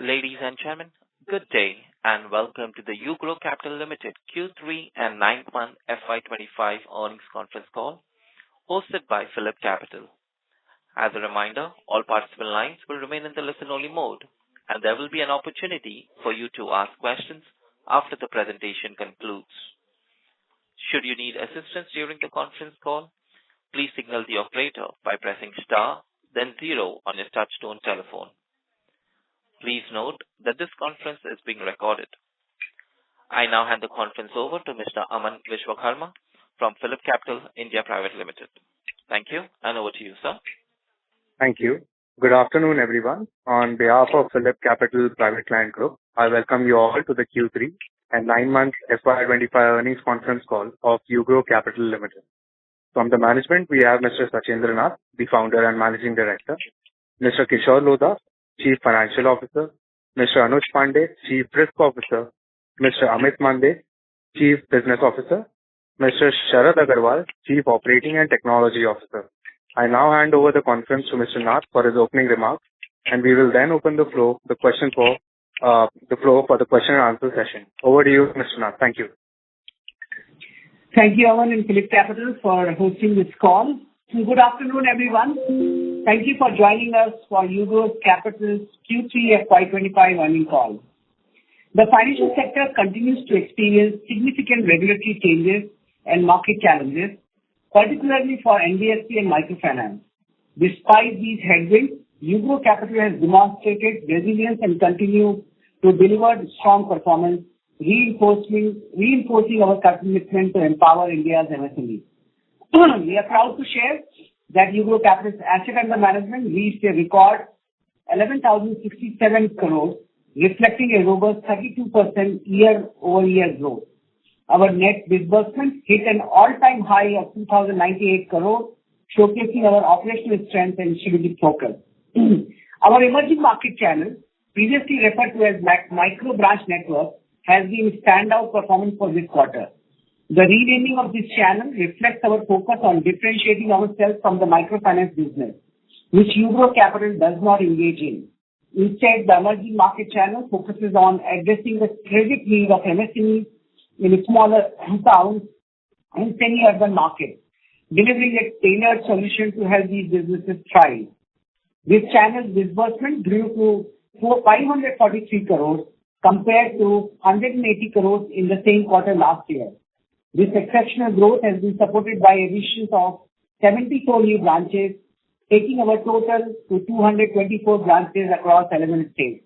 Ladies and gentlemen, good day and welcome to the UGRO Capital Limited Q3 and 9-month FY25 earnings conference call hosted by Phillip Capital. As a reminder, all participant lines will remain in the listen-only mode, and there will be an opportunity for you to ask questions after the presentation concludes. Should you need assistance during the conference call, please signal the operator by pressing star, then 0 on your touch-tone telephone. Please note that this conference is being recorded. I now hand the conference over to Mr. 9M'FY25 from Phillip Capital India Private Limited. Thank you, and over to you, sir. Thank you. Good afternoon, everyone. On behalf of Phillip Capital Private Client Group, I welcome you all to the Q3 and 9-month FY25 earnings conference call of UGRO Capital Limited. From the management, we have Mr. Sachendra Nath, the founder and managing director, Mr. Kishore Lodha, Chief Financial Officer, Mr. Anuj Pandey, Chief Risk Officer, Mr. Amit Mande, Chief Business Officer, Mr. Sharad Agarwal, Chief Operating and Technology Officer. I now hand over the conference to Mr. Nath for his opening remarks, and we will then open the floor for the question and answer session. Over to you, Mr. Nath. Thank you. Thank you, Aman and Phillip Capital, for hosting this call. Good afternoon, everyone. Thank you for joining us for UGRO Capital's Q3 FY25 earnings call. The financial sector continues to experience significant regulatory changes and market challenges, particularly for NBFC and microfinance. Despite these headwinds, UGRO Capital has demonstrated resilience and continues to deliver strong performance, reinforcing our commitment to empower India's MSME. We are proud to share that UGRO Capital's asset under management reached a record 11,067 crores, reflecting a robust 32% year-over-year growth. Our net disbursement hit an all-time high of 2,098 crores, showcasing our operational strength and strategic focus. Our emerging market channel, previously referred to as micro branch network, has been standout performance for this quarter. The renaming of this channel reflects our focus on differentiating ourselves from the microfinance business, which UGRO Capital does not engage in. Instead, the emerging market channel focuses on addressing the strategic needs of MSMEs in smaller towns and semi-urban markets, delivering a tailored solution to help these businesses thrive. This channel's disbursement grew to 543 crores compared to 180 crores in the same quarter last year. This exceptional growth has been supported by additions of 74 new branches, taking our total to 224 branches across 11 states.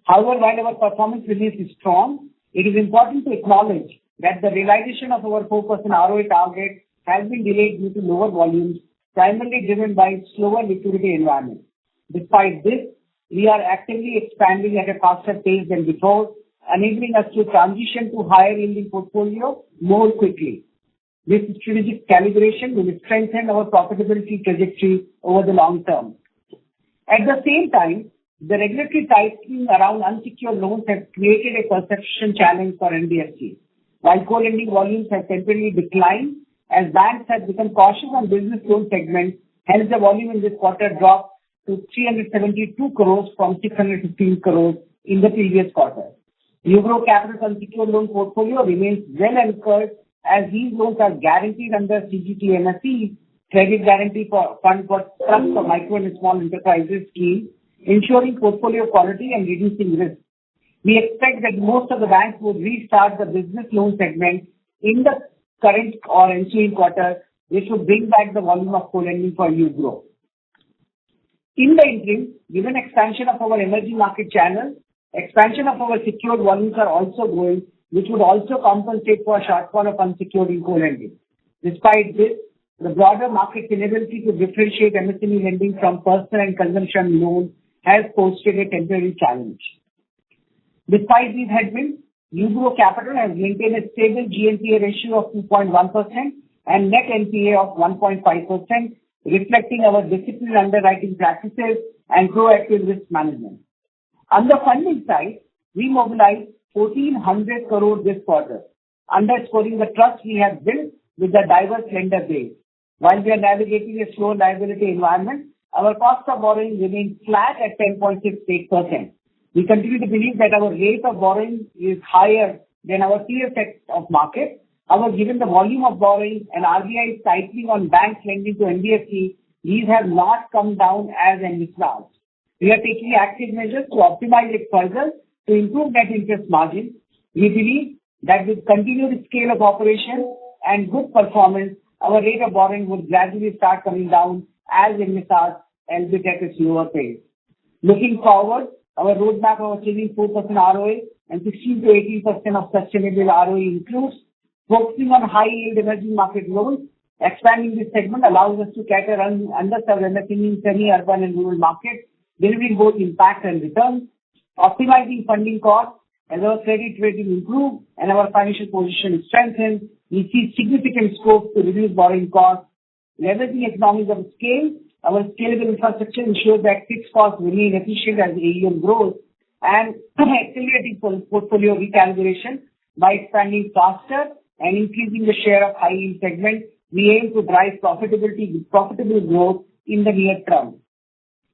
However, while our performance remains strong, it is important to acknowledge that the realization of our focus on ROA target has been delayed due to lower volumes, primarily driven by slower liquidity environment. Despite this, we are actively expanding at a faster pace than before, enabling us to transition to higher yielding portfolio more quickly. This strategic calibration will strengthen our profitability trajectory over the long term. At the same time, the regulatory tightening around unsecured loans has created a perception challenge for NBFC. While co-lending volumes have temporarily declined, as banks have become cautious on business loan segments, hence the volume in this quarter dropped to 372 crores from 615 crores in the previous quarter. UGRO Capital's unsecured loan portfolio remains well anchored as these loans are guaranteed under CGTMSE, Credit Guarantee Fund for Trust for Micro and Small Enterprises scheme, ensuring portfolio quality and reducing risk. We expect that most of the banks would restart the business loan segment in the current or ensuing quarter, which would bring back the volume of co-lending for UGRO. In the interim, given expansion of our emerging market channel, expansion of our secured volumes are also growing, which would also compensate for a shortfall of unsecured in co-lending. Despite this, the broader market's inability to differentiate MSME lending from personal and consumption loans has posted a temporary challenge. Despite these headwinds, UGRO Capital has maintained a stable GNPA ratio of 2.1% and net NPA of 1.5%, reflecting our disciplined underwriting practices and proactive risk management. On the funding side, we mobilized 1,400 crores this quarter, underscoring the trust we have built with the diverse lender base. While we are navigating a slow liability environment, our cost of borrowing remains flat at 10.68%. We continue to believe that our rate of borrowing is higher than our peer set of market. However, given the volume of borrowing and RBI's tightening on banks lending to NBFC, these have not come down as envisaged. We are taking active measures to optimize it further to improve net interest margin. We believe that with continued scale of operation and good performance, our rate of borrowing would gradually start coming down as envisaged and with at a slower pace. Looking forward, our roadmap of achieving 4% ROA and 16 to 18% of sustainable ROE includes focusing on high-yield emerging market loans. Expanding this segment allows us to cater underserved MSME in semi-urban and rural markets, delivering both impact and returns. Optimizing funding costs as our credit rating improves and our financial position is strengthened. We see significant scope to reduce borrowing costs. Leveraging economies of scale, our scalable infrastructure ensures that fixed costs remain efficient as AUM grows, and accelerating portfolio recalibration by expanding faster and increasing the share of high-yield segment. We aim to drive profitable growth in the near term.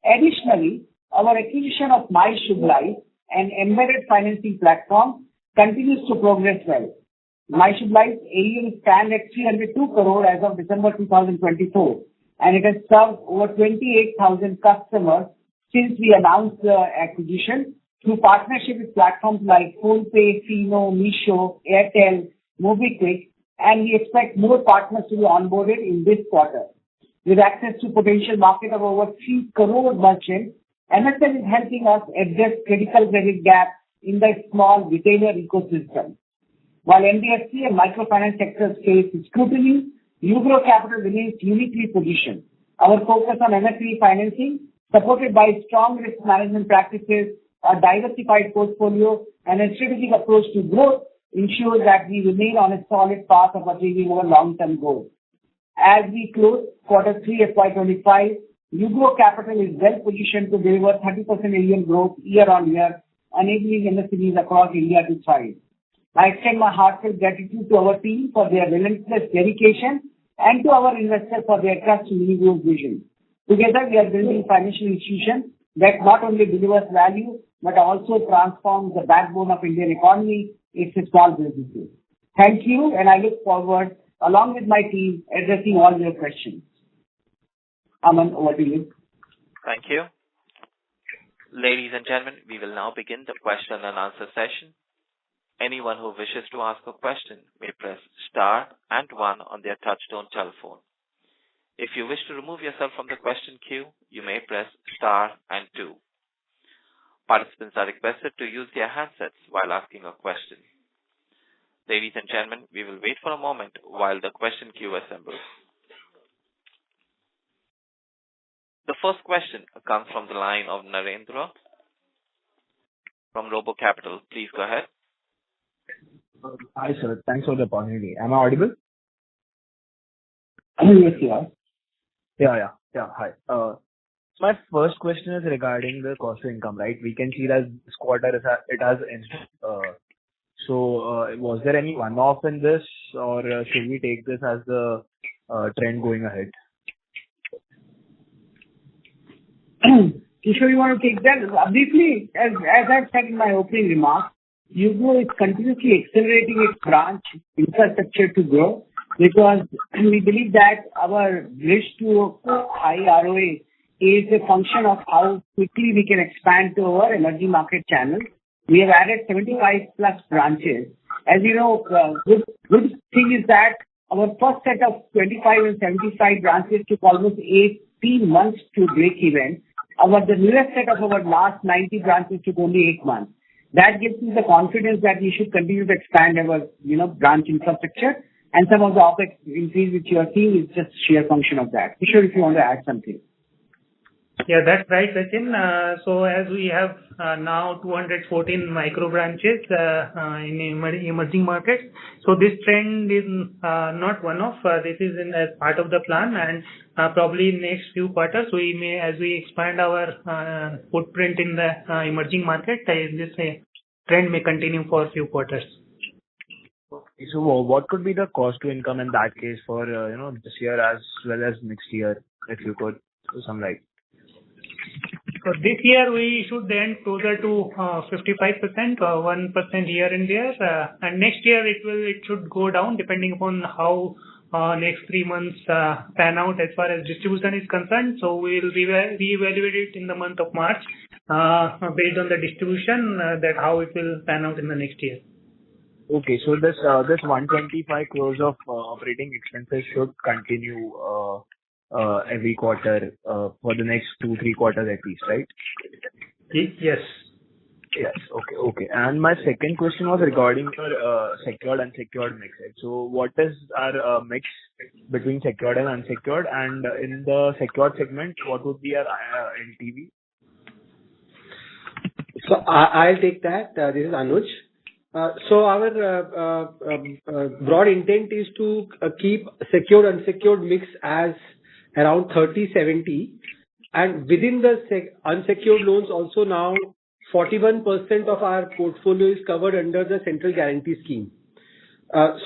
Additionally, our acquisition of MyShubh, an embedded financing platform, continues to progress well. MyShubh AUM stands at 302 crore as of December 2024, and it has served over 28,000 customers since we announced the acquisition through partnership with platforms like PhonePe, Fino, Meesho, Airtel, MobiKwik, and we expect more partners to be onboarded in this quarter. With access to potential market of over 3 crore merchants, MSME is helping us address critical credit gaps in the small retailer ecosystem. While NBFC and microfinance sectors face scrutiny, UGRO Capital remains uniquely positioned. Our focus on MSME financing, supported by strong risk management practices, a diversified portfolio, and a strategic approach to growth, ensures that we remain on a solid path of achieving our long-term goals. As we close Q3 FY25, UGRO Capital is well positioned to deliver 30% AUM growth year on year, enabling MSMEs across India to thrive. I extend my heartfelt gratitude to our team for their relentless dedication and to our investors for their trust in UGRO's vision. Together, we are building financial institutions that not only delivers value, but also transforms the backbone of Indian economy, its small businesses. Thank you, and I look forward, along with my team, addressing all your questions. Aman, over to you. Thank you. Ladies and gentlemen, we will now begin the question and answer session. Anyone who wishes to ask a question may press star and one on their touchtone telephone. If you wish to remove yourself from the question queue, you may press star and two. Participants are requested to use their handsets while asking a question. Ladies and gentlemen, we will wait for a moment while the question queue assembles. The first question comes from the line of Narendra from Robo Capital. Please go ahead. Hi, sir. Thanks for the opportunity. Am I audible? Yes, you are. Yeah. Hi. So my first question is regarding the cost to income, right? We can see that this quarter it has was there any one-off in this, or should we take this as the trend going ahead? Kishore, you want to take that? Briefly, as I've said in my opening remarks, UGRO is continuously accelerating its branch infrastructure to grow because we believe that our bridge to high ROA is a function of how quickly we can expand to our emerging market channels. We have added 75 plus branches. As you know, good thing is that our first set of 25 and 75 branches took almost 18 months to break even. The newest set of our last 90 branches took only 8 months. That gives me the confidence that we should continue to expand our, branch infrastructure, and some of the OpEx increase which you are seeing is just sheer function of that. Kishore, if you want to add something. Yeah, that's right, Sachin. So as we have now 214 micro branches in emerging markets, so this trend is not one-off. This is as part of the plan, and probably in next few quarters we may, as we expand our footprint in the emerging market, this trend may continue for a few quarters. Okay, so what could be the cost to income in that case for this year as well as next year, if you could summarize? So this year we should end closer to 55% or 1% here and there. And next year it should go down depending upon how next 3 months pan out as far as distribution is concerned. So we will reevaluate it in the month of March based on the distribution that how it will pan out in the next year. Okay, so this 125 crores of operating expenses should continue every quarter for the next 2-3 quarters at least, right? Yes. Yes. Okay. And my second question was regarding your secured unsecured mix. Right? So what is our mix between secured and unsecured? And in the secured segment, what would be our LTV? So I'll take that. This is Anuj. So our broad intent is to keep secured unsecured mix as around 30-70, and within the unsecured loans also now 41% of our portfolio is covered under the central guarantee scheme.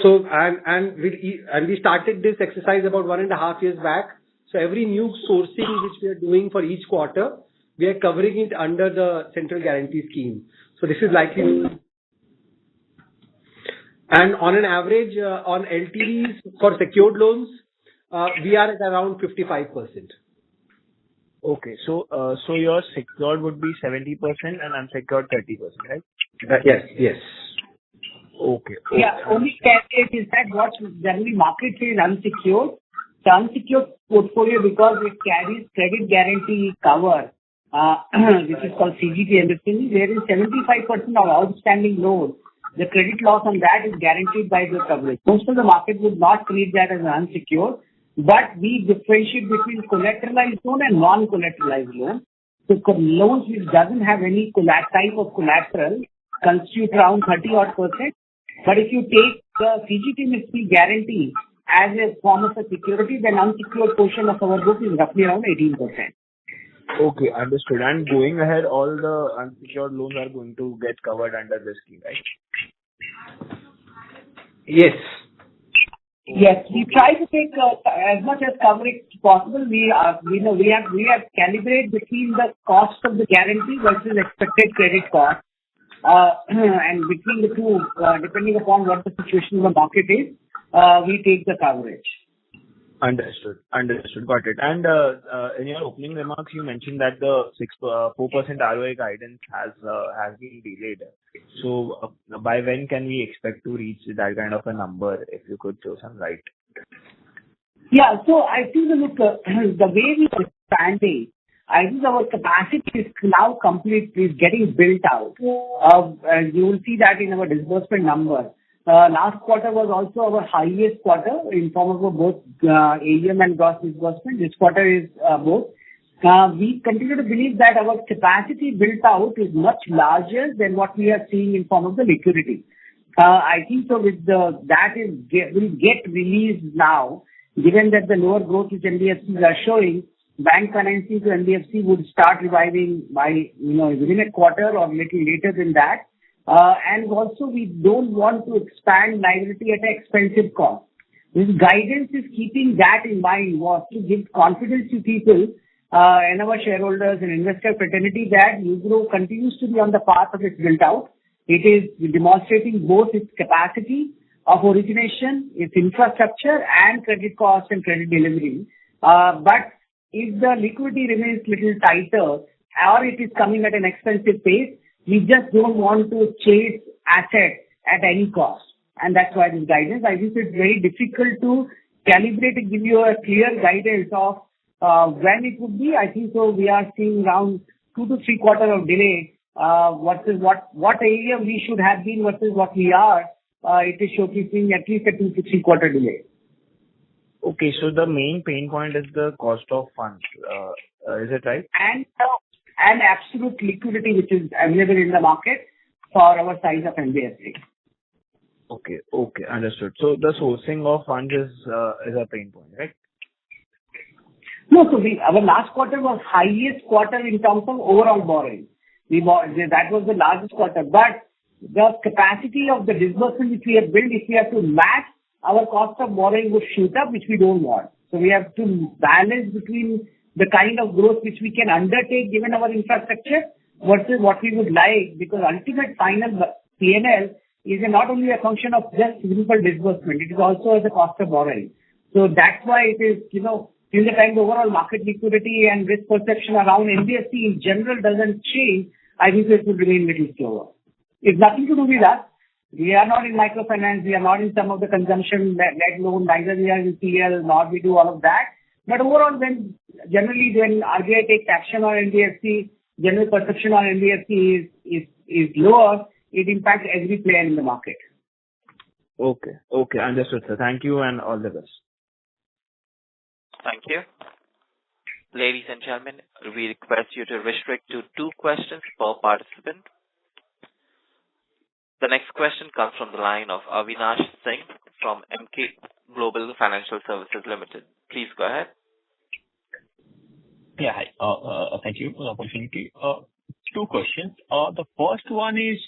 So we started this exercise about 1.5 years back. So every new sourcing which we are doing for each quarter, we are covering it under the central guarantee scheme. So this is likely. And on an average, on LTVs for secured loans, we are at around 55%. Okay, so your secured would be 70% and unsecured 30%, right? Yes. Okay. Yeah, only caveat is that what generally market says unsecured. The unsecured portfolio, because it carries credit guarantee cover, which is called CGT MSME, there is 75% of outstanding loans. The credit loss on that is guaranteed by the coverage. Most of the market would not treat that as an unsecured, but we differentiate between collateralized loan and non-collateralized loan. So loans which doesn't have any type of collateral constitute around 30-odd%. But if you take the CGT MSME guarantee as a form of a security, then unsecured portion of our book is roughly around 18%. Okay, understood. And going ahead, all the unsecured loans are going to get covered under this scheme, right? Yes. Yes, we try to take as much as coverage possible. We have calibrated between the cost of the guarantee versus expected credit cost, and between the two, depending upon what the situation of the market is, we take the coverage. Understood. Got it. And in your opening remarks, you mentioned that the 4% ROA guidance has been delayed. So by when can we expect to reach that kind of a number? If you could throw some light. Yeah. So I think the way we are expanding, I think our capacity is now complete. Is getting built out. You will see that in our disbursement number. Last quarter was also our highest quarter in form of both AUM and gross disbursement. This quarter is both. We continue to believe that our capacity built out is much larger than what we are seeing in form of the liquidity. I think so with will get released now, given that the lower growth which NBFCs are showing, bank financing to NBFC would start reviving by, within a quarter or little later than that. And also we don't want to expand liability at an expensive cost. This guidance is keeping that in mind, was to give confidence to people and our shareholders and investor fraternity that UGRO continues to be on the path of its build out. It is demonstrating both its capacity of origination, its infrastructure and credit cost and credit delivery. But if the liquidity remains little tighter or it is coming at an expensive pace, we just don't want to chase assets at any cost. And that's why this guidance, I think it's very difficult to calibrate and give you a clear guidance of when it would be. I think so we are seeing around 2 to 3 quarters of delay. What area we should have been versus what we are, it is showcasing at least a 2 to 3 quarter delay. Okay, so the main pain point is the cost of funds. Is it right? And absolute liquidity which is available in the market for our size of NBFC. Okay, understood. So the sourcing of funds is a pain point, right? No, so our last quarter was highest quarter in terms of overall borrowing. That was the largest quarter, but the capacity of the disbursement which we have built, if we have to match, our cost of borrowing would shoot up, which we don't want. So we have to balance between the kind of growth which we can undertake given our infrastructure versus what we would like, because ultimate final P&L is not only a function of just simple disbursement, it is also as a cost of borrowing. So that's why it is, in the time the overall market liquidity and risk perception around NBFC in general doesn't change, I think it will remain little slower. It's nothing to do with us. We are not in microfinance. We are not in some of the consumption-led loan. Neither we are in PL, nor we do all of that. But overall, when RBI takes action on NBFC, general perception on NBFC is lower, it impacts every player in the market. Okay. Understood, sir. Thank you and all the best. Thank you. Ladies and gentlemen, we request you to restrict to 2 questions per participant. The next question comes from the line of Avinash Singh from Emkay Global Financial Services Limited. Please go ahead. Yeah, hi. Thank you for the opportunity. 2 questions. The first one is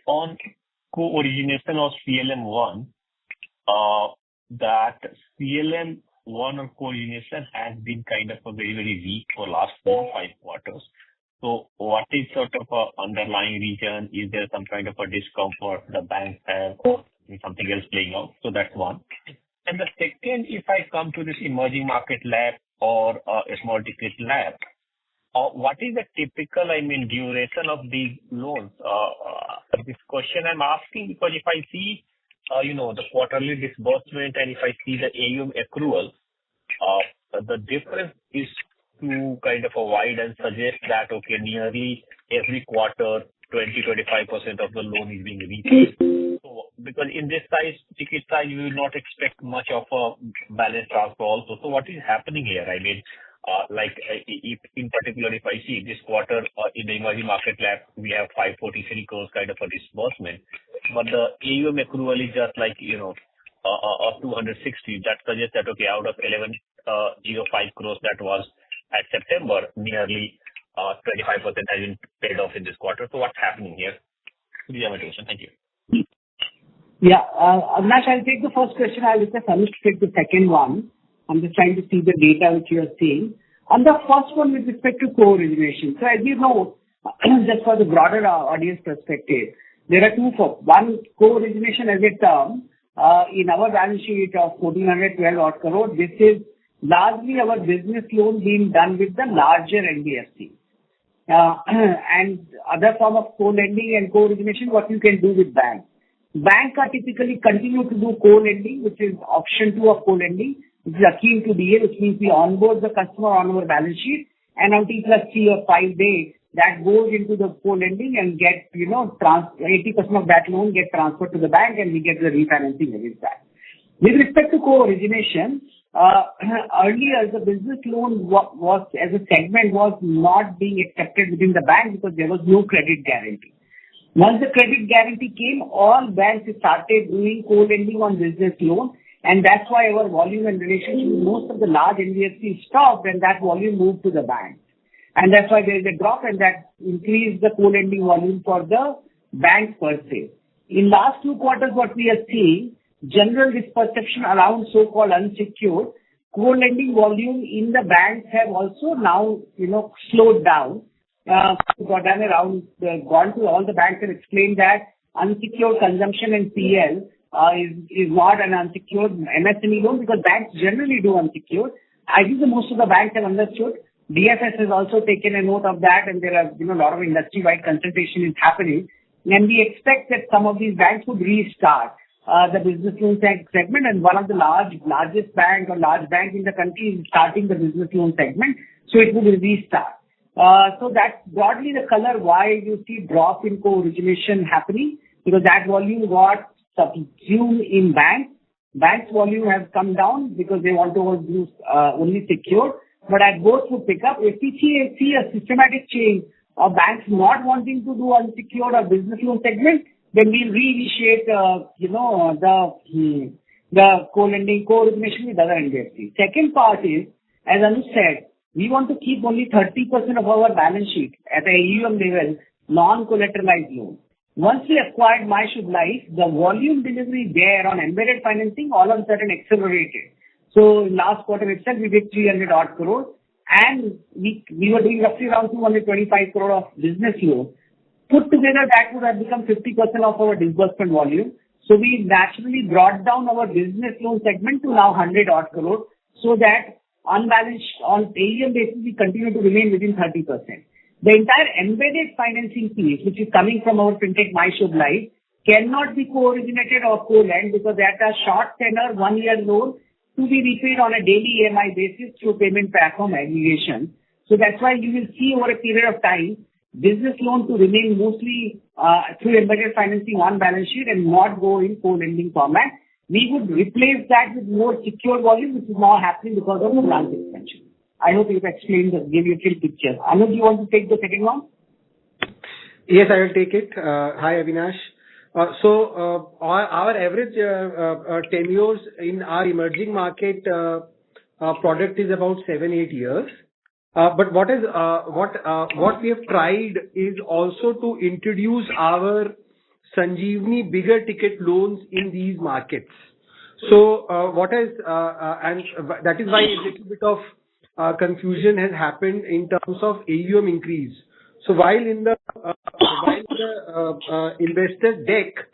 on co-origination of CLM1. That CLM1 or co-origination has been kind of a very, very weak for last 4 or 5 quarters. So what is sort of a underlying reason? Is there some kind of a discomfort the banks have or something else playing out? So that's one. And the second, if I come to this emerging market lab or a small ticket lab, what is the typical, duration of these loans? This question I'm asking because if I see, the quarterly disbursement and if I see the AUM accrual, the difference is too kind of a wide and suggest that, okay, nearly every quarter, 20-25% of the loan is being repaid. So, because in this ticket size, you will not expect much of a balance transfer also. So what is happening here? If in particular, if I see this quarter in the emerging market lab, we have 543 crores kind of a disbursement, but the AUM accrual is just 260. That suggests that, okay, out of 1105 crores that was at September, nearly 25% has been paid off in this quarter. So what's happening here? These are my questions. Thank you. Yeah, Avinash, I'll take the first question. I'll request Anush to take the second one. I'm just trying to see the data which you are seeing. On the first one with respect to co-origination. So as you know, just for the broader audience perspective, there are 2 forms. One, co-origination as a term in our balance sheet of 1,412 odd crore. This is largely our business loan being done with the larger NBFC. And other form of co-lending and co-origination, what you can do with banks. Banks are typically continue to do co-lending, which is option 2 of co-lending, which is akin to DA, which means we onboard the customer on our balance sheet, and on T plus 3 or 5 days, that goes into the co-lending and get, 80% of that loan get transferred to the bank and we get the refinancing against that. With respect to co-origination, earlier the business loan was as a segment was not being accepted within the bank because there was no credit guarantee. Once the credit guarantee came, all banks started doing co-lending on business loan, and that's why our volume and relationship with most of the large NBFCs stopped and that volume moved to the bank. And that's why there is a drop and that increased the co-lending volume for the banks per se. In last 2 quarters, what we are seeing, general misperception around so-called unsecured, co-lending volume in the banks have also now, slowed down. Gone to all the banks and explained that unsecured consumption and PL is not an unsecured MSME loan because banks generally do unsecured. I think most of the banks have understood. DFS has also taken a note of that, and there are a lot of industry-wide consultation is happening. And we expect that some of these banks would restart the business loan segment, and one of the largest bank or large bank in the country is starting the business loan segment, so it will restart. So that's broadly the color why you see drop in co-origination happening, because that volume got subsumed in banks. Banks volume has come down because they want to use only secured, but as both would pick up, if we see a systematic change of banks not wanting to do unsecured or business loan segment, then we'll reinitiate, the co-lending, co-origination with other NBFCs. Second part is, as Anu said, we want to keep only 30% of our balance sheet at a AUM level, non-collateralized loan. Once we acquired MyShubh Life, the volume delivery there on embedded financing all of a sudden accelerated. So last quarter itself, we did 300 odd crores. and we were doing roughly around 225 crore of business loan. Put together, that would have become 50% of our disbursement volume. So we naturally brought down our business loan segment to now 100 odd crore, so that unbalanced on AUM basis, we continue to remain within 30%. The entire embedded financing piece, which is coming from our fintech MyShub Life, cannot be co-originated or co-lend because that are short tenor 1 year loan to be repaid on a daily EMI basis through payment platform aggregation. So that's why you will see over a period of time, business loan to remain mostly through embedded financing on balance sheet and not go in co-lending format. We would replace that with more secure volume, which is now happening because of the branch expansion. I hope you've explained, gave you a clear picture. Anuj, you want to take the second one? Yes, I will take it. Hi, Avinash. Our average tenures in our emerging market product is about 7-8 years. But what we have tried is also to introduce our Sanjeevani bigger ticket loans in these markets. So and that is why a little bit of confusion has happened in terms of AUM increase. So while in the investor deck,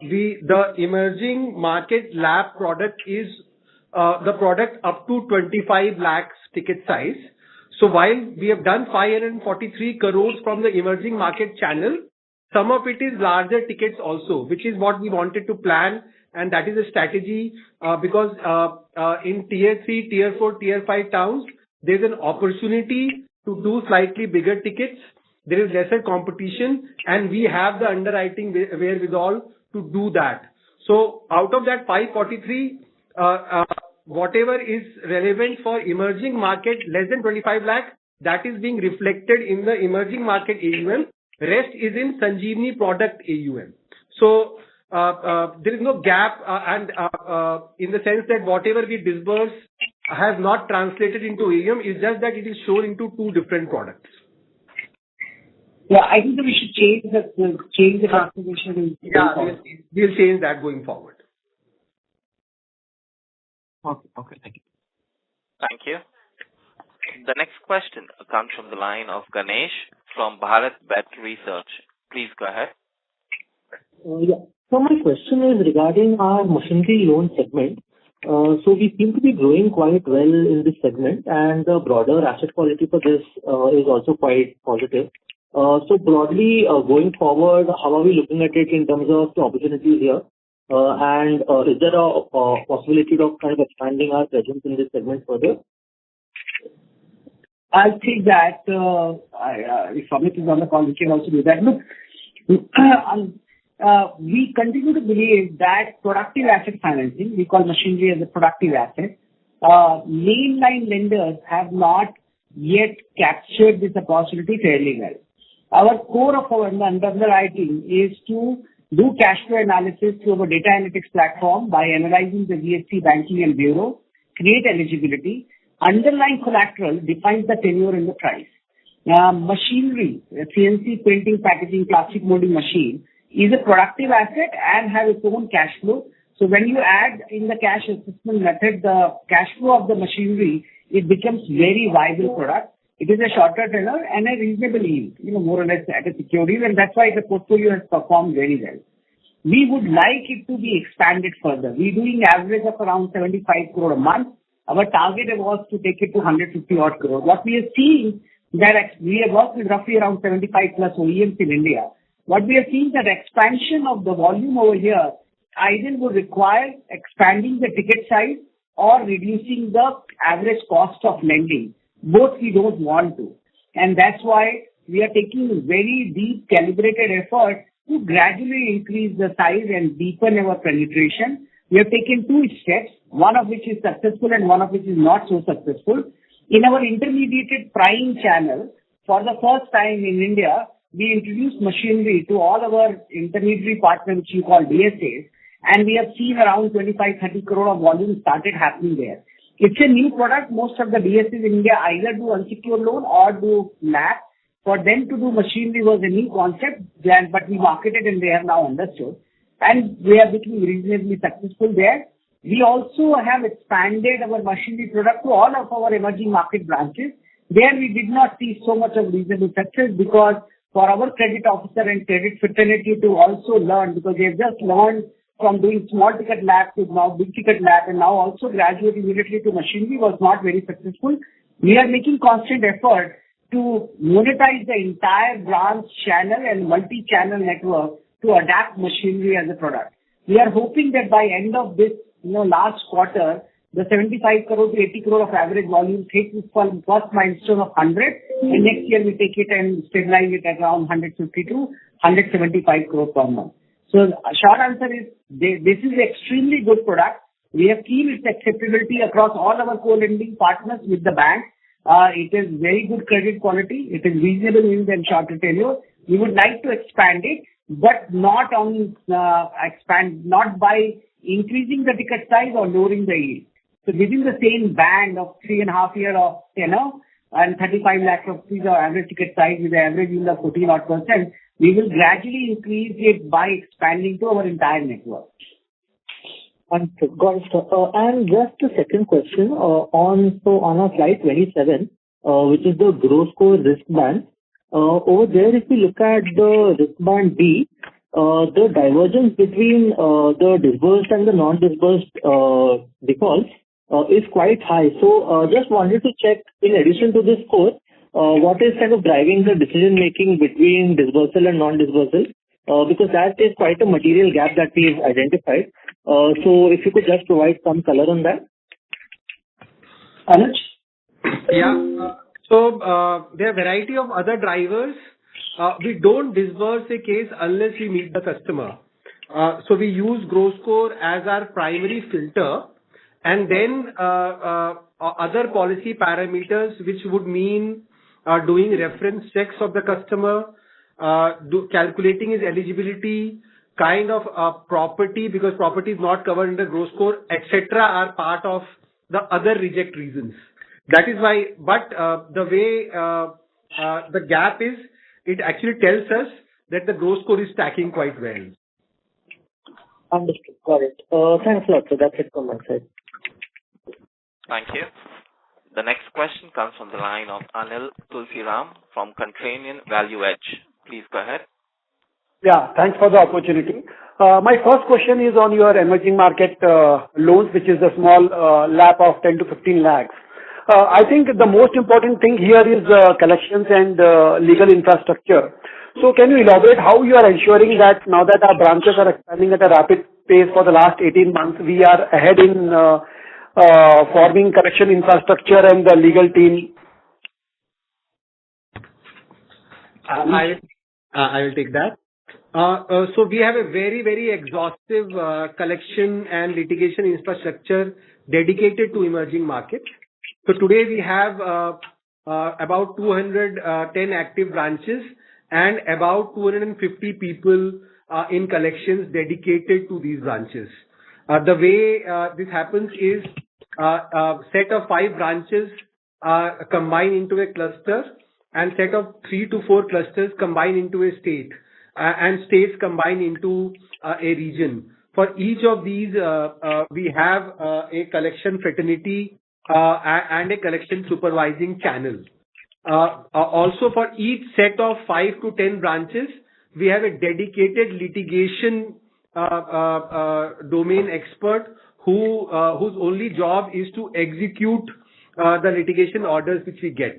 the emerging market LAP product is the product up to 25 lakhs ticket size. So while we have done 543 crores from the emerging market channel, some of it is larger tickets also, which is what we wanted to plan, and that is a strategy because in tier 3, tier 4, tier 5 towns, there's an opportunity to do slightly bigger tickets. There is lesser competition, and we have the underwriting wherewithal to do that. So out of that 543, whatever is relevant for emerging market less than 25 lakh, that is being reflected in the emerging market AUM. Rest is in Sanjeevani product AUM. So there is no gap, and in the sense that whatever we disburse has not translated into AUM. It's just that it is shown into two different products. Yeah, I think that we should change the transformation. Yeah, we'll change that going forward. Okay, thank you. Thank you. The next question comes from the line of Ganesh from Bharat Bet Research. Please go ahead. Yeah. So my question is regarding our machinery loan segment. So we seem to be growing quite well in this segment, and the broader asset quality for this is also quite positive. So broadly, going forward, how are we looking at it in terms of the opportunities here? And is there a possibility of kind of expanding our presence in this segment further? I think that if Amit is on the call, we can also do that. Look, we continue to believe that productive asset financing, we call machinery as a productive asset, mainline lenders have not yet captured this opportunity fairly well. Our core of our underwriting is to do cash flow analysis through our data analytics platform by analyzing the GST banking and bureau, create eligibility. Underlying collateral defines the tenure and the price. Machinery, CNC printing, packaging, plastic molding machine is a productive asset and has its own cash flow. So when you add in the cash assessment method, the cash flow of the machinery, it becomes very viable product. It is a shorter tenor and a reasonable yield, more or less at a security, and that's why the portfolio has performed very well. We would like it to be expanded further. We're doing average of around 75 crore a month. Our target was to take it to 150 odd crore. What we are seeing that we have worked with roughly around 75 plus OEMs in India. What we are seeing that expansion of the volume over here either would require expanding the ticket size or reducing the average cost of lending. Both we don't want to. And that's why we are taking very deep calibrated effort to gradually increase the size and deepen our penetration. We have taken two steps, one of which is successful and one of which is not so successful. In our intermediated prime channel, for the first time in India, we introduced machinery to all our intermediary partners, which we call DSAs, and we have seen around 25-30 crore of volume started happening there. It's a new product. Most of the DSAs in India either do unsecured loan or do LAP. For them to do machinery was a new concept, but we marketed and they have now understood. And we are becoming reasonably successful there. We also have expanded our machinery product to all of our emerging market branches. There we did not see so much of reasonable success because for our credit officer and credit fraternity to also learn, because they've just learned from doing small ticket LAP to now big ticket LAP and now also graduate immediately to machinery was not very successful. We are making constant effort to monetize the entire branch channel and multi-channel network to adapt machinery as a product. We are hoping that by end of this last quarter, the 75 crore to 80 crore of average volume takes this first milestone of 100, and next year we take it and stabilize it at around 150 to 175 crore per month. So short answer is this is extremely good product. We have seen its acceptability across all our co-lending partners with the bank. It is very good credit quality. It is reasonable yield and shorter tenure. We would like to expand it, but not by increasing the ticket size or lowering the yield. So within the same band of 3.5 year of tenure and 35 lakh rupees of average ticket size with an average yield of 14%, we will gradually increase it by expanding to our entire network. Understood. Got it, sir. And just a second question on our slide 27, which is the gross core risk band. Over there, if we look at the risk band B, the divergence between the disbursed and the non-disbursed defaults is quite high. So just wanted to check, in addition to this score, what is kind of driving the decision making between disbursal and non-disbursal? Because that is quite a material gap that we've identified. So if you could just provide some color on that. Anuj? Yeah. So there are a variety of other drivers. We don't disburse a case unless we meet the customer. So we use gross score as our primary filter, and then other policy parameters, which would mean doing reference checks of the customer, calculating his eligibility, kind of property, because property is not covered under gross score, etc., are part of the other reject reasons. That is why, but the way the gap is, it actually tells us that the gross score is stacking quite well. Understood. Got it. Thanks a lot. So that's it from my side. Thank you. The next question comes from the line of Anil Tulsiram from Contrarian Value Edge. Please go ahead. Yeah, thanks for the opportunity. My first question is on your emerging market loans, which is a small LAP of 10 to 15 lakhs. I think the most important thing here is collections and legal infrastructure. So can you elaborate how you are ensuring that now that our branches are expanding at a rapid pace for the last 18 months, we are ahead in forming collection infrastructure and the legal team? I will take that. So we have a very, very exhaustive collection and litigation infrastructure dedicated to emerging markets. So today we have about 210 active branches and about 250 people in collections dedicated to these branches. The way this happens is a set of 5 branches combine into a cluster, and set of 3 to 4 clusters combine into a state, and states combine into a region. For each of these, we have a collection fraternity and a collection supervising channel. Also, for each set of 5 to 10 branches, we have a dedicated litigation domain expert whose only job is to execute the litigation orders which we get.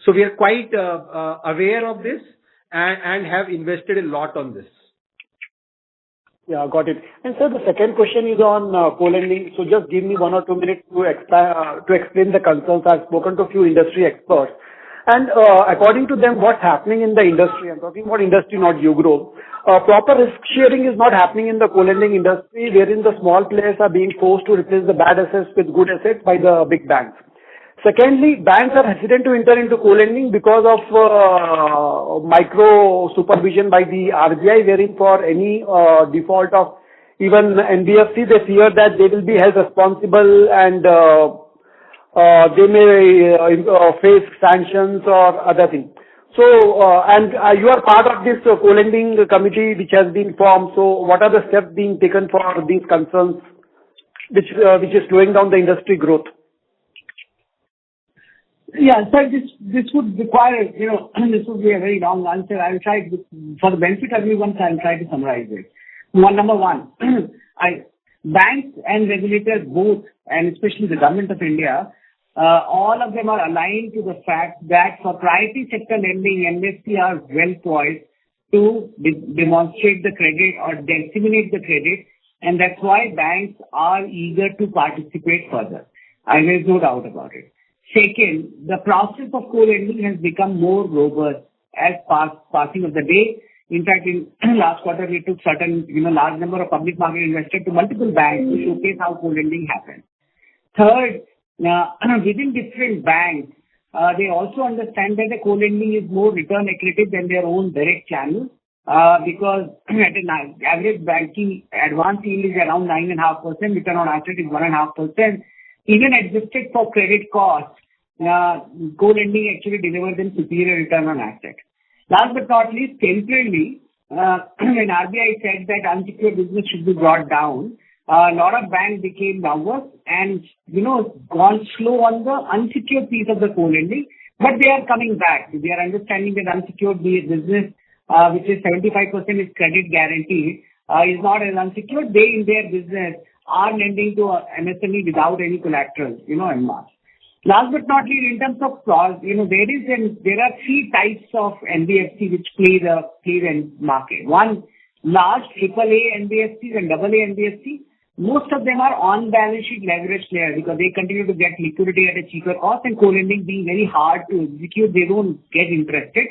So we are quite aware of this and have invested a lot on this. Yeah, got it. And sir, the second question is on co-lending. So just give me 1 or 2 minutes to explain the concerns. I've spoken to a few industry experts. And according to them, what's happening in the industry, I'm talking about industry, not UGRO, proper risk sharing is not happening in the co-lending industry, wherein the small players are being forced to replace the bad assets with good assets by the big banks. Secondly, banks are hesitant to enter into co-lending because of micro supervision by the RBI, wherein for any default of even NBFC, they fear that they will be held responsible and they may face sanctions or other things. So, and you are part of this co-lending committee which has been formed. So, what are the steps being taken for these concerns? which is slowing down the industry growth? Yeah, sir, this would require, this would be a very long answer. I will try to, for the benefit of everyone, I will try to summarize it. Number one, banks and regulators both, and especially the government of India, all of them are aligned to the fact that for priority sector lending, NBFC are well poised to demonstrate the credit or disseminate the credit, and that's why banks are eager to participate further. There's no doubt about it. Second, the process of co-lending has become more robust as passing of the day. In fact, in last quarter, we took certain, large number of public market investors to multiple banks to showcase how co-lending happens. Third, within different banks, they also understand that the co-lending is more return accretive than their own direct channel, because at an average banking advance yield is around 9.5%, return on asset is 1.5%. Even adjusted for credit cost, co-lending actually delivers them superior return on asset. Last but not least, temporarily, when RBI said that unsecured business should be brought down, a lot of banks became nervous and, gone slow on the unsecured piece of the co-lending, but they are coming back. They are understanding that unsecured business, which is 75% is credit guaranteed, is not as unsecured. They, in their business, are lending to MSME without any collateral, en masse. Last but not least, in terms of clause, there are three types of NBFC which play the market. One, large AAA NBFCs and AA NBFC. Most of them are on balance sheet leverage players because they continue to get liquidity at a cheaper cost, and co-lending being very hard to execute, they don't get interested.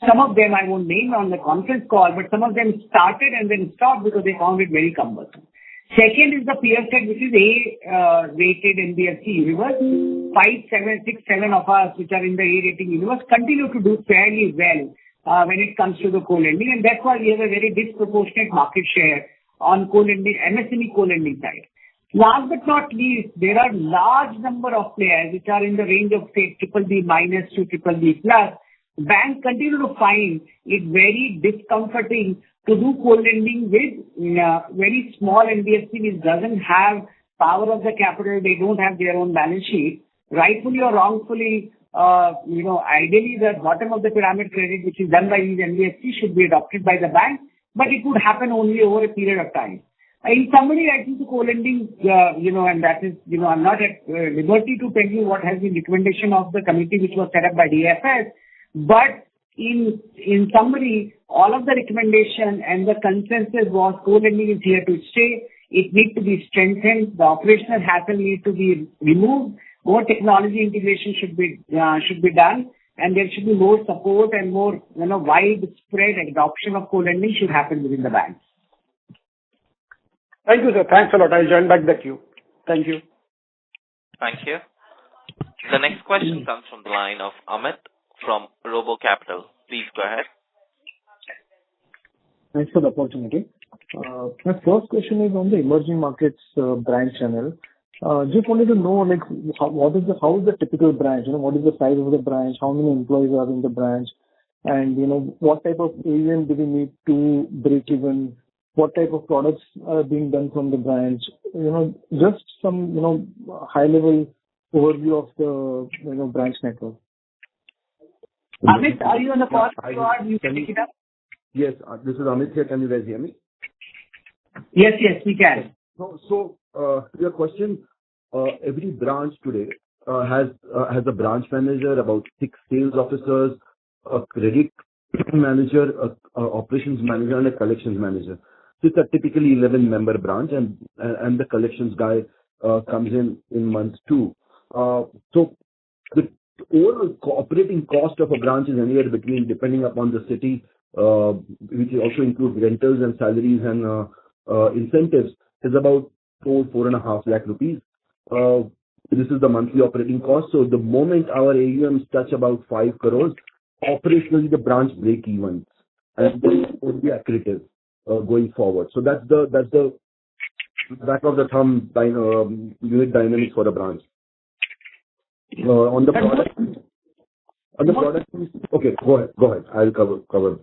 Some of them I won't name on the conference call, but some of them started and then stopped because they found it very cumbersome. Second is the peer set, which is A-rated NBFC universe. 5, 7, 6, 7 of us, which are in the A-rating universe, continue to do fairly well when it comes to the co-lending, and that's why we have a very disproportionate market share on co-lending, MSME co-lending side. Last but not least, there are large number of players which are in the range of, say, BBB minus to BBB plus. Banks continue to find it very discomforting to do co-lending with very small NBFC which doesn't have power of the capital, they don't have their own balance sheet. Rightfully or wrongfully, ideally the bottom of the pyramid credit which is done by these NBFC should be adopted by the bank, but it would happen only over a period of time. In summary, I think the co-lending, and that is, I'm not at liberty to tell you what has been recommendation of the committee which was set up by DFS, but in summary, all of the recommendation and the consensus was co-lending is here to stay. It needs to be strengthened. The operational hassle needs to be removed. More technology integration should be done, and there should be more support and more widespread adoption of co-lending should happen within the banks. Thank you, sir. Thanks a lot. I'll join back the queue. Thank you. Thank you. The next question comes from the line of Amit from UGRO Capital. Please go ahead. Thanks for the opportunity. My first question is on the emerging markets branch channel. Just wanted to know, how is the typical branch? What is the size of the branch? How many employees are in the branch? And, what type of AUM do we need to break even? What type of products are being done from the branch? Just some, high-level overview of the, branch network. Amit, are you on the call? You can pick it up. Yes, this is Amit here. Can you guys hear me? Yes, we can. So, your question, every branch today has a branch manager, about 6 sales officers, a credit manager, a operations manager, and a collections manager. So it's a typically 11-member branch, and the collections guy comes in month 2. So the overall operating cost of a branch is anywhere between, depending upon the city, which also includes rentals and salaries and incentives, is about 4.5 lakh rupees. This is the monthly operating cost. So the moment our AUMs touch about 5 crores, operationally the branch break even, and it will be accretive going forward. So that's the back of the thumb unit dynamics for the branch. On the product, okay, go ahead. I'll cover.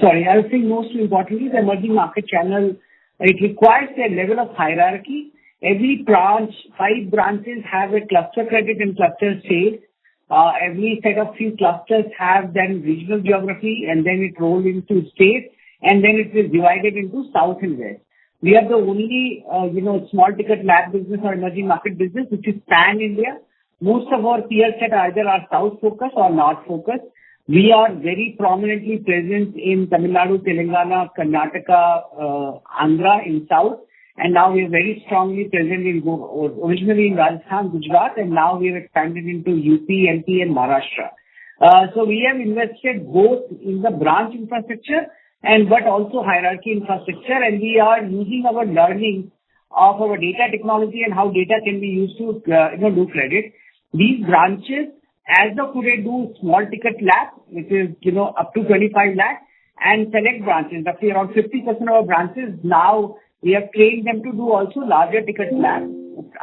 Sorry, I was saying most importantly, the emerging market channel, it requires a level of hierarchy every branch, 5 branches have a cluster credit and cluster sales. Every set of few clusters have then regional geography, and then it rolls into states, and then it is divided into south and west. We are the only, small ticket lab business or emerging market business which is pan-India. Most of our peer set either are south focused or north focused. We are very prominently present in Tamil Nadu, Telangana, Karnataka, Andhra in south, and now we are very strongly present originally in Rajasthan, Gujarat, and now we have expanded into UP, MP, and Maharashtra. So we have invested both in the branch infrastructure but also hierarchy infrastructure, and we are using our learning of our data technology and how data can be used to do credit. These branches, as of today, do small ticket lab, which is up to 25 lakh, and select branches. Roughly around 50% of our branches now we have trained them to do also larger ticket lab,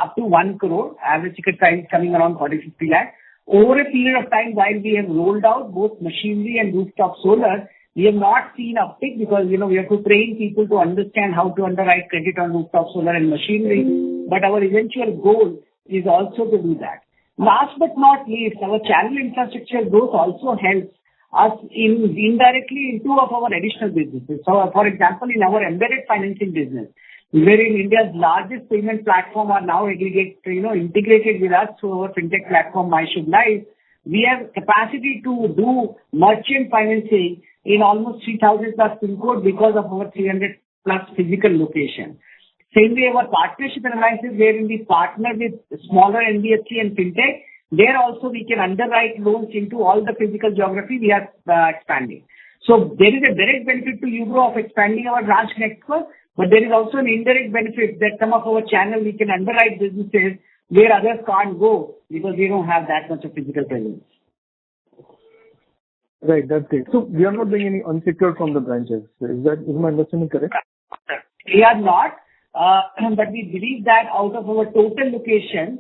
up to 1 crore. Average ticket size is coming around 40-50 lakh. Over a period of time, while we have rolled out both machinery and rooftop solar, we have not seen uptick because, we have to train people to understand how to underwrite credit on rooftop solar and machinery. But our eventual goal is also to do that. Last but not least, our channel infrastructure growth also helps us indirectly in 2 of our additional businesses. So, for example, in our embedded financing business, wherein India's largest payment platform are now integrated with us through our fintech platform, MyShubh, we have capacity to do merchant financing in almost 3,000 plus PIN code because of our 300 plus physical location. Same way, our partnership analysis, wherein we partner with smaller NBFC and fintech, there also we can underwrite loans into all the physical geography we are expanding. So there is a direct benefit to UGRO of expanding our branch network, but there is also an indirect benefit that some of our channel we can underwrite businesses where others can't go because we don't have that much of physical presence. Right, that's it. So we are not doing any unsecured from the branches. Is my understanding correct? We are not, but we believe that out of our total location,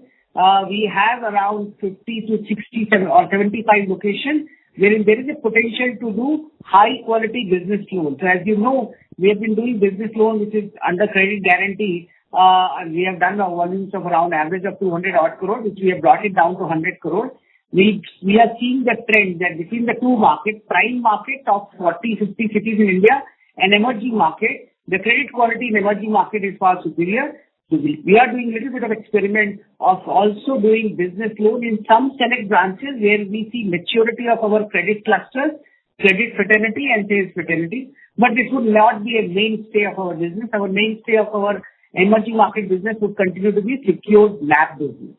we have around 50 to 67 or 75 locations wherein there is a potential to do high quality business loans. So as you know, we have been doing business loan which is under credit guarantee. We have done volumes of around average of 200 odd crore, which we have brought it down to 100 crore. We are seeing the trend that between the 2 markets, prime market of 40-50 cities in India and emerging market, the credit quality in emerging market is far superior. So we are doing a little bit of experiment of also doing business loan in some select branches where we see maturity of our credit clusters, credit fraternity and sales fraternity. But this would not be a mainstay of our business. Our mainstay of our emerging market business would continue to be secured lab business.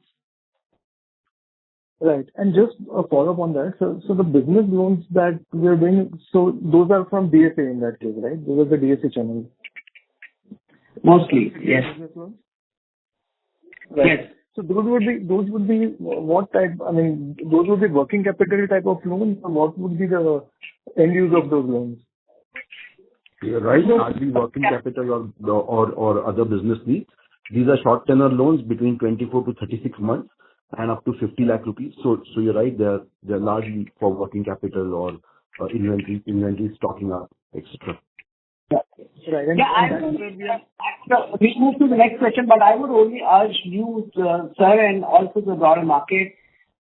Right. And just a follow-up on that. So the business loans that we're doing, so those are from DSA in that case, right? Those are the DSA channels. Mostly, yes. Business loans? Right. Yes. So those would be what type, those would be working capital type of loans, or what would be the end use of those loans? You're right. Hardly working capital or other business needs. These are short tenor loans between 24 to 36 months and up to 50 lakh rupees. So you're right. They're largely for working capital or inventory stocking up, etc. Right. We move to the next question, but I would only urge you, sir, and also the broader market,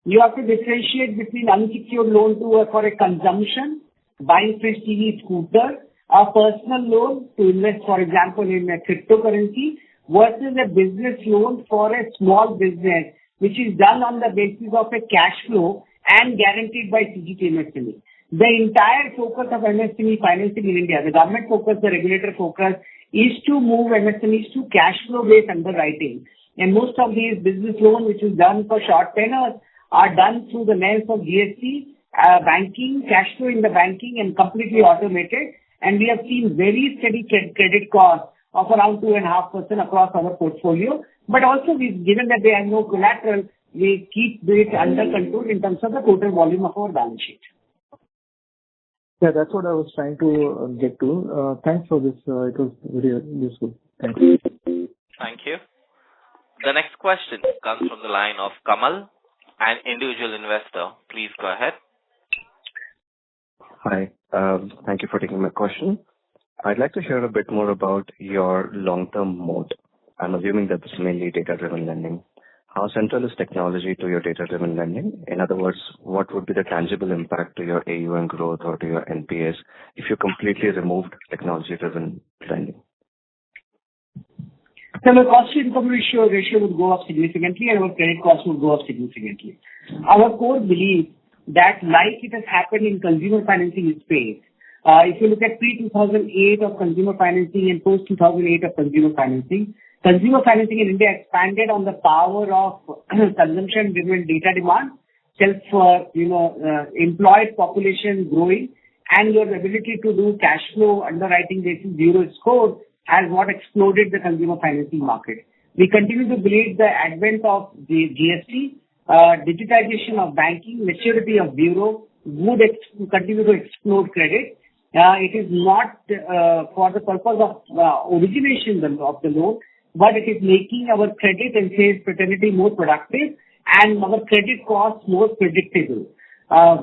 you have to differentiate between unsecured loan for a consumption, buying fridge, TV, scooter, a personal loan to invest, for example, in a cryptocurrency, versus a business loan for a small business, which is done on the basis of a cash flow and guaranteed by CGT MSME. The entire focus of MSME financing in India, the government focus, the regulator focus, is to move MSMEs to cash flow-based underwriting. And most of these business loans, which is done for short tenors, are done through the lens of GST, banking, cash flow in the banking, and completely automated. And we have seen very steady credit costs of around 2.5% across our portfolio. But also, given that they have no collateral, we keep it under control in terms of the total volume of our balance sheet. Yeah, that's what I was trying to get to. Thanks for this. It was very useful. Thanks. Thank you. The next question comes from the line of Kamal, an individual investor. Please go ahead. Hi. Thank you for taking my question. I'd like to share a bit more about your long-term moat. I'm assuming that this is mainly data-driven lending. How central is technology to your data-driven lending? In other words, what would be the tangible impact to your AUM growth or to your NPAs if you completely removed technology-driven lending? So the cost-to-income ratio would go up significantly, and our credit cost would go up significantly. Our core belief that like it has happened in consumer financing space, if you look at pre-2008 of consumer financing and post-2008 of consumer financing in India expanded on the power of consumption-driven data demand, employed population growing, and your ability to do cash flow underwriting basis bureau score has what exploded the consumer financing market. We continue to believe the advent of the GST, digitization of banking, maturity of bureau would continue to explode credit. It is not for the purpose of origination of the loan, but it is making our credit and sales fraternity more productive and our credit costs more predictable.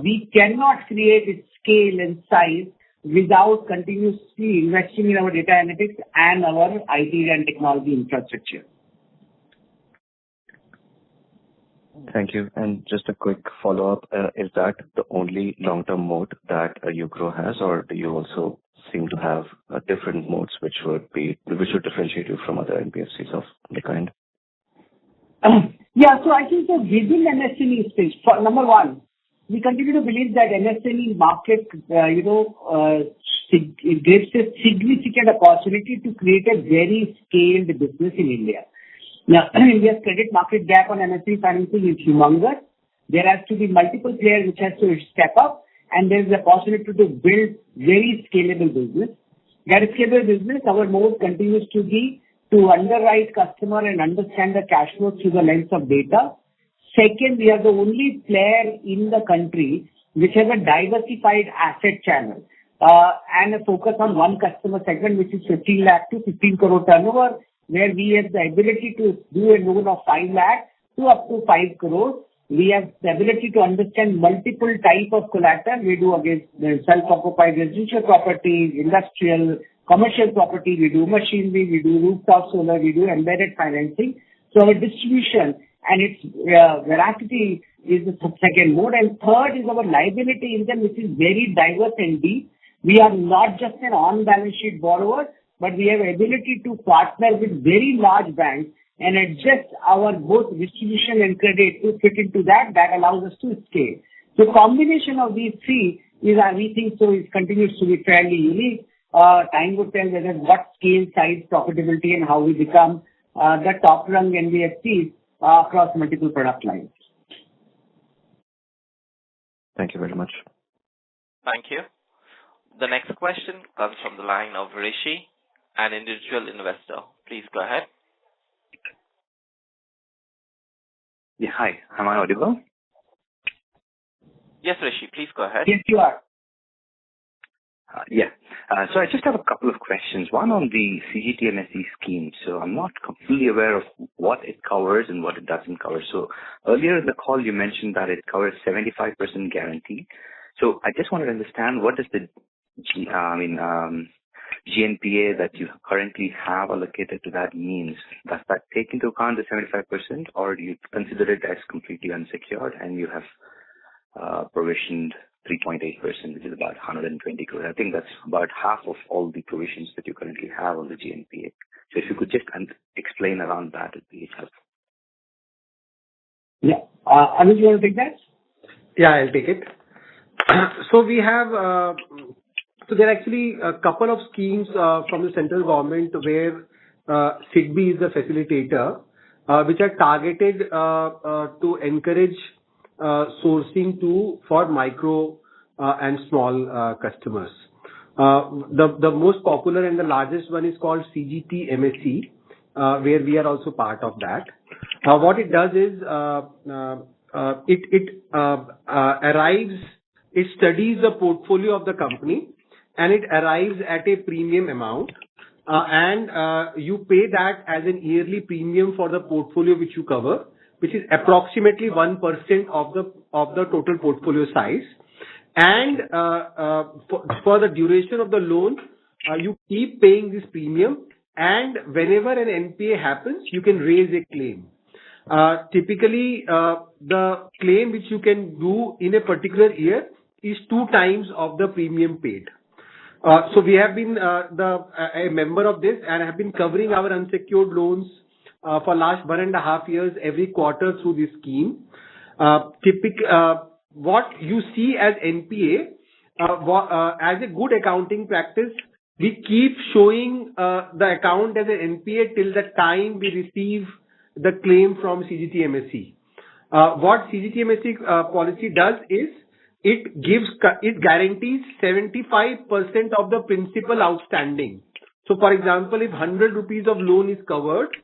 We cannot create scale and size without continuously investing in our data analytics and our IT and technology infrastructure. Thank you. And just a quick follow-up. Is that the only long-term moat that UGRO has, or do you also seem to have different moats which would differentiate you from other NBFCs of the kind? Yeah, so I think that within MSME space, number one, we continue to believe that MSME market, it gives a significant opportunity to create a very scaled business in India. Now, India's credit market gap on MSME financing is humongous. There has to be multiple players which has to step up, and there is a possibility to build very scalable business. That scalable business, our mode continues to be to underwrite customer and understand the cash flow through the lens of data. Second, we are the only player in the country which has a diversified asset channel and a focus on one customer segment, which is 15 lakh to 15 crore turnover, where we have the ability to do a loan of 5 lakh to up to 5 crore. We have the ability to understand multiple type of collateral. We do against self-occupied residential property, industrial, commercial property. We do machinery, we do rooftop solar, we do embedded financing. So our distribution and its veracity is the second mode. And third is our liability engine, which is very diverse and deep. We are not just an on-balance sheet borrower, but we have ability to partner with very large banks and adjust our both distribution and credit to fit into that. That allows us to scale. So combination of these three is, we think so, it continues to be fairly unique. Time will tell whether what scale, size, profitability, and how we become the top-rung NBFCs across multiple product lines. Thank you very much. Thank you. The next question comes from the line of Rishi, an individual investor. Please go ahead. Yeah, hi. Am I audible? Yes, Rishi, please go ahead. Yes, you are. So I just have a couple of questions. One on the CGTMSE scheme. So I'm not completely aware of what it covers and what it doesn't cover. So earlier in the call, you mentioned that it covers 75% guarantee. So I just wanted to understand what does the GNPA that you currently have allocated to that means. Does that take into account the 75%, or do you consider it as completely unsecured and you have provisioned 3.8%, which is about 120 crore? I think that's about half of all the provisions that you currently have on the GNPA. So if you could just explain around that, it would be helpful. Yeah. Anuj, you want to take that? Yeah, I'll take it. So we have... So there are actually a couple of schemes from the central government where SIDBI is the facilitator, which are targeted to encourage sourcing for micro and small customers. The most popular and the largest one is called CGTMSE, where we are also part of that. What it does is it studies the portfolio of the company, and it arrives at a premium amount, and you pay that as an yearly premium for the portfolio which you cover, which is approximately 1% of the total portfolio size. And for the duration of the loan, you keep paying this premium, and whenever an NPA happens, you can raise a claim. Typically, the claim which you can do in a particular year is 2 times of the premium paid. So we have been a member of this and have been covering our unsecured loans for last 1.5 years every quarter through this scheme. What you see as NPA, as a good accounting practice, we keep showing the account as an NPA till the time we receive the claim from CGT-MSE. What CGT-MSE policy does is it guarantees 75% of the principal outstanding. So, for example, if 100 rupees of loan is covered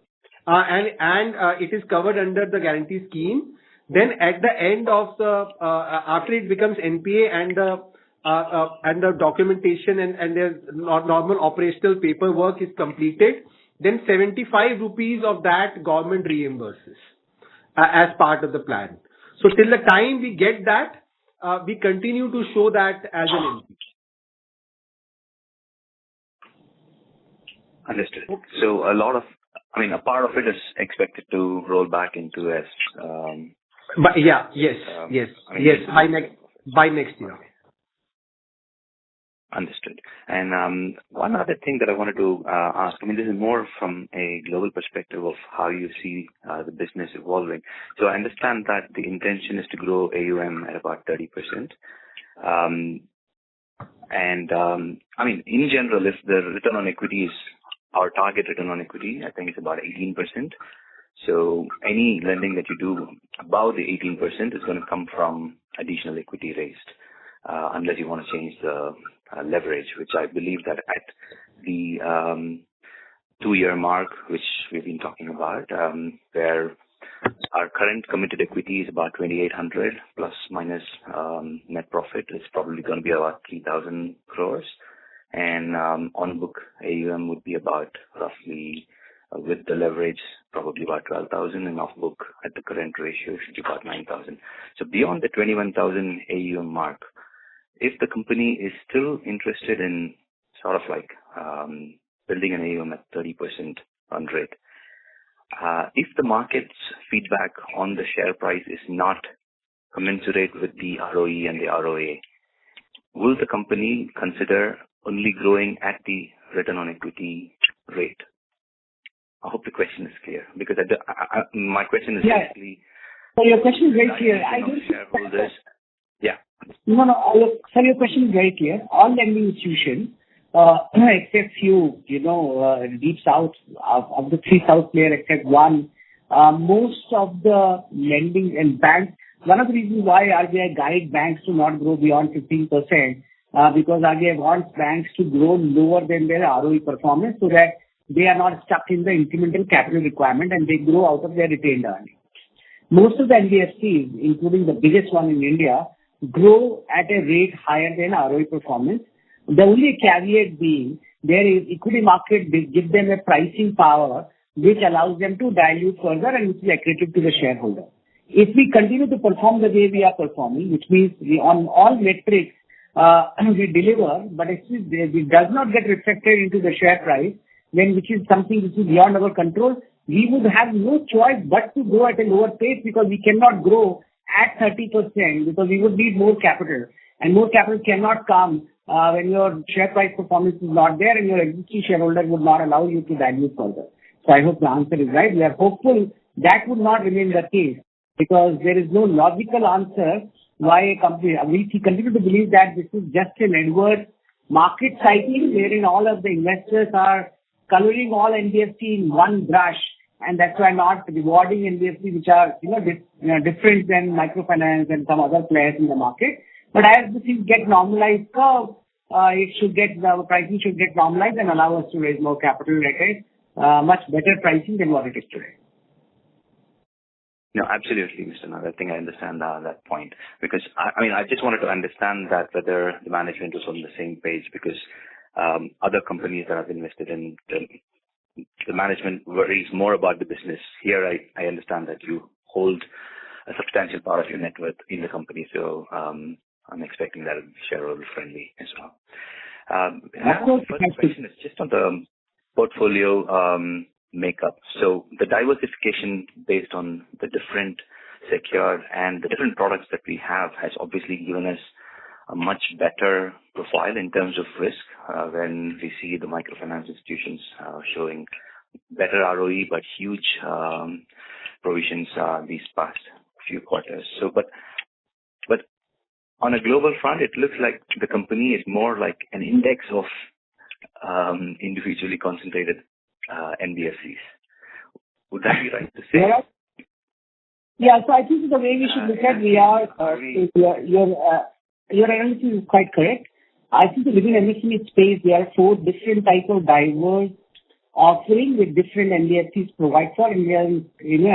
and it is covered under the guarantee scheme, then at the end of after it becomes NPA and the documentation and there's normal operational paperwork is completed, then 75 rupees of that government reimburses as part of the plan. So till the time we get that, we continue to show that as an NPA. Understood. So a part of it is expected to roll back into as. By next year. Understood. And one other thing that I wanted to ask, this is more from a global perspective of how you see the business evolving. So I understand that the intention is to grow AUM at about 30%. In general, if the return on equity is our target return on equity, I think it's about 18%. So any lending that you do above the 18% is going to come from additional equity raised, unless you want to change the leverage, which I believe that at the 2-year mark, which we've been talking about, where our current committed equity is about 2,800 plus minus net profit is probably going to be about 3,000 crores. And on book AUM would be about roughly, with the leverage, probably about 12,000, and off book at the current ratio should be about 9,000. So beyond the 21,000 AUM mark, if the company is still interested in sort of like building an AUM at 30% run rate, if the market's feedback on the share price is not commensurate with the ROE and the ROA, will the company consider only growing at the return on equity rate? I hope the question is clear, because my question is basically... So your question is very clear. Shareholders. Yeah. No. Sir, your question is very clear. All lending institutions, except few, deep south, of the 3 south players except one, most of the lending and banks, one of the reasons why RBI guide banks to not grow beyond 15%, because RBI wants banks to grow lower than their ROE performance so that they are not stuck in the incremental capital requirement and they grow out of their retained earnings. Most of the NBFCs, including the biggest one in India, grow at a rate higher than ROE performance. The only caveat being their equity market gives them a pricing power which allows them to dilute further and which is accretive to the shareholder. If we continue to perform the way we are performing, which means on all metrics we deliver, but it does not get reflected into the share price, then which is something which is beyond our control, we would have no choice but to grow at a lower pace, because we cannot grow at 30% because we would need more capital. And more capital cannot come when your share price performance is not there and your existing shareholder would not allow you to dilute further. So I hope the answer is right. We are hopeful that would not remain the case, because there is no logical answer why a company, we continue to believe that this is just an adverse market cycle wherein all of the investors are coloring all NBFC in one brush, and that's why not rewarding NBFC which are different than microfinance and some other players in the market. But as the things get normalized, the pricing should get normalized and allow us to raise more capital at a much better pricing than what it is today. No, absolutely, Mr. Nag. I think I understand that point, because I just wanted to understand that whether the management was on the same page, because other companies that I've invested in, the management worries more about the business. Here, I understand that you hold a substantial part of your net worth in the company, so I'm expecting that it'll be shareholder friendly as well. The first question is just on portfolio makeup. So the diversification based on the different secured and the different products that we have has obviously given us a much better profile in terms of risk when we see the microfinance institutions showing better ROE but huge provisions these past few quarters. So, but on a global front, it looks like the company is more like an index of individually concentrated NBFCs. Would that be right to say? Yeah. So I think the way we should look at your analysis is quite correct. I think within MSME space, there are 4 different types of diverse offering with different NBFCs provide for, and we are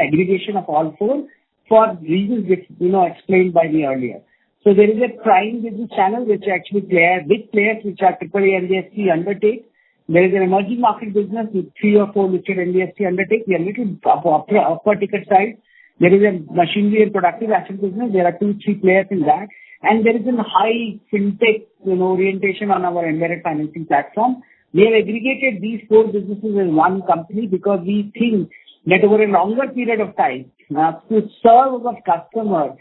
aggregation of all 4 for reasons which explained by me earlier. So there is a prime business channel which actually big players which are AAA NBFC undertake. There is an emerging market business with 3 or 4 listed NBFC undertake. We are little upper ticket side. There is a machinery and productive asset business. There are 2-3 players in that. And there is a high fintech orientation on our embedded financing platform. We have aggregated these 4 businesses as one company because we think that over a longer period of time, to serve our customer,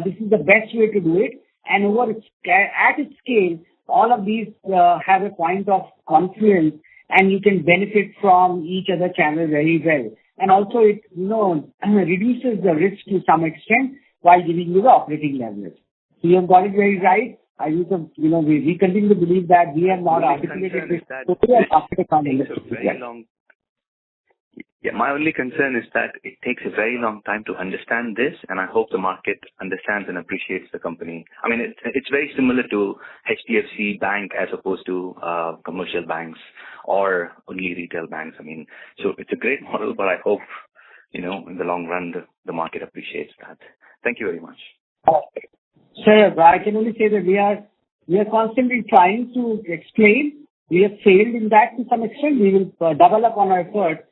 this is the best way to do it. And at its scale, all of these have a point of confluence, and you can benefit from each other channel very well. And also, it reduces the risk to some extent while giving you the operating leverage. So you have got it very right. We continue to believe that we have not articulated this totally after the conversation. Yeah, my only concern is that it takes a very long time to understand this, and I hope the market understands and appreciates the company. I mean, it's very similar to HDFC Bank as opposed to commercial banks or only retail banks. I mean, so it's a great model, but I hope, in the long run, the market appreciates that. Thank you very much. Sir, I can only say that we are constantly trying to explain. We have failed in that to some extent. We will double up on our effort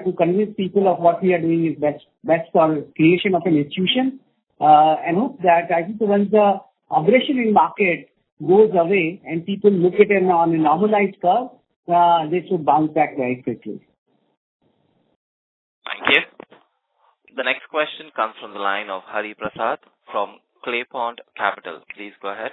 to convince people of what we are doing is best for creation of an institution. And hope that I think once the aggression in market goes away and people look at it on a normalized curve, they should bounce back very quickly. Thank you. The next question comes from the line of Hari Prasad from Claypond Capital. Please go ahead.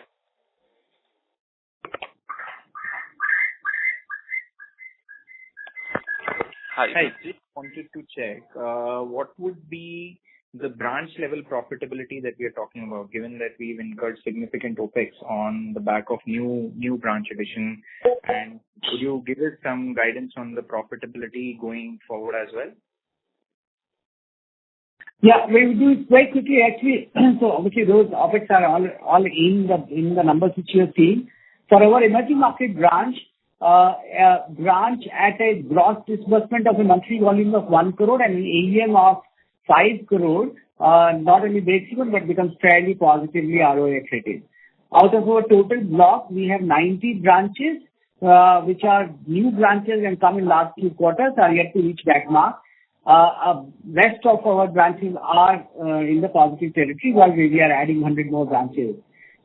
Hi, just wanted to check what would be the branch level profitability that we are talking about, given that we've incurred significant OPEX on the back of new branch addition, and could you give us some guidance on the profitability going forward as well? Yeah, we will do it very quickly actually. So obviously those OPEX are all in the numbers which you have seen. For our emerging market branch at a gross disbursement of a monthly volume of 1 crore and an AUM of 5 crore, not only breaks even but becomes fairly positively ROA accretive. Out of our total block, we have 90 branches, which are new branches and come in last few quarters, are yet to reach that mark. Rest of our branches are in the positive territory while we are adding 100 more branches.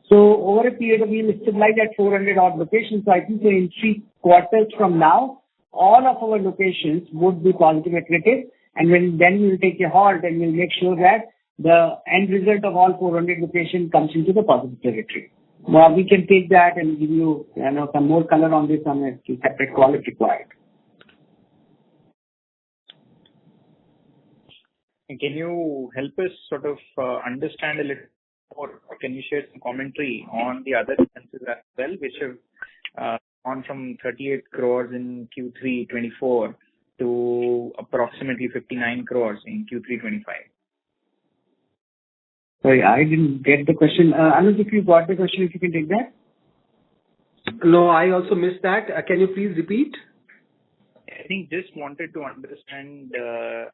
So over a period of we will stabilize at 400 odd locations. So I think in 3 quarters from now, all of our locations would be positive accretive, and then we will take a halt and we'll make sure that the end result of all 400 locations comes into the positive territory. Now we can take that and give you, some more color on this on a separate call if required. Can you help us sort of understand a little more, or can you share some commentary on the other expenses as well, which have gone from 38 crores in Q3 24 to approximately 59 crores in Q3 25? Sorry, I didn't get the question. Anuj, if you got the question, if you can take that. No, I also missed that. Can you please repeat? I think just wanted to understand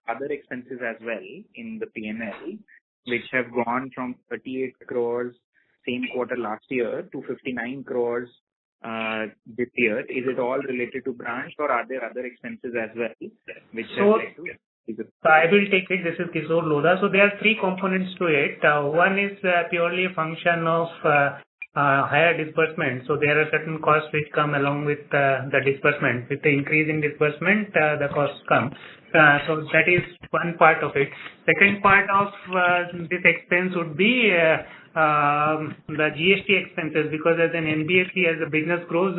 other expenses as well in the P&L, which have gone from 38 crores same quarter last year to 59 crores this year. Is it all related to branch, or are there other expenses as well which have led to? So I will take it. This is Kishore Lodha. So there are 3 components to it. One is purely a function of higher disbursement. So there are certain costs which come along with the disbursement. With the increase in disbursement, the costs come. So that is one part of it. Second part of this expense would be the GST expenses, because as an NBFC, as the business grows,